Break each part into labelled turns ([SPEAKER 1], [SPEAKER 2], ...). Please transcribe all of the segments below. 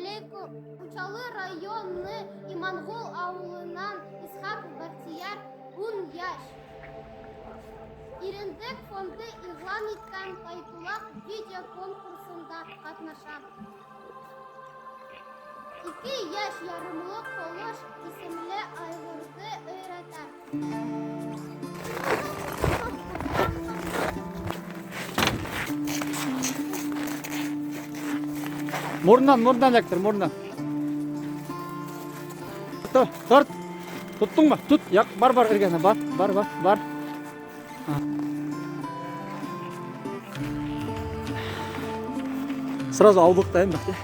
[SPEAKER 1] алейкум. Учалы районы Имангул ауылынан Исхак Бахтияр 10 яш. Ирендек фонды иғлан иткән Тайтулак видео конкурсында катнашам. 2 яш ярымлык Колош исемле айгырды өйрәтәм.
[SPEAKER 2] Мұрнынан жақтыр, мұрнынан. Тырт. Тұттың ба? Тұт. Бар, іргені. Бар. Сразу аубықтайын бақ.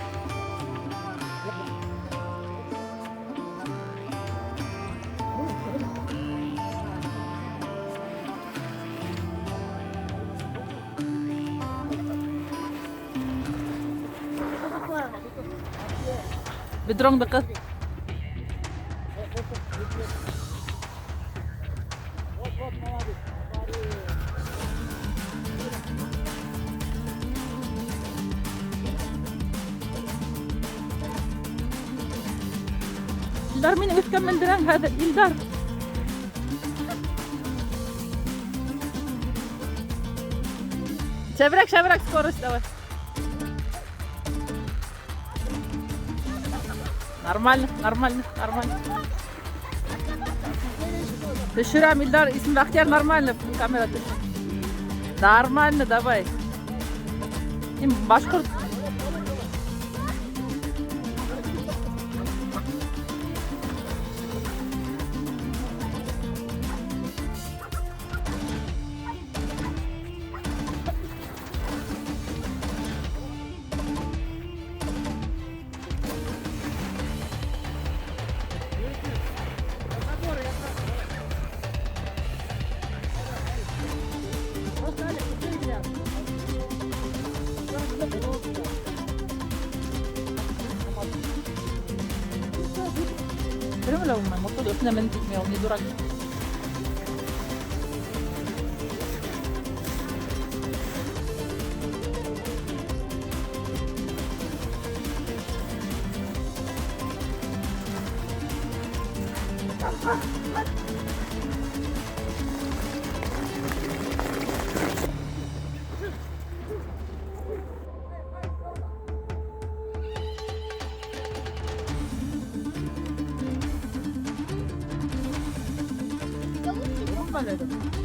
[SPEAKER 3] Бедроңды қыз. Илдар, мені өткен міндірен хәді. Илдар. Шабырак, скорость давай. Нормально. Düşürəm İldar, İsmi Bəxtiyar нормально камера düşür. Нормально, давай. Башқұрт. Pero la moto de una mente me ni dura. Vale.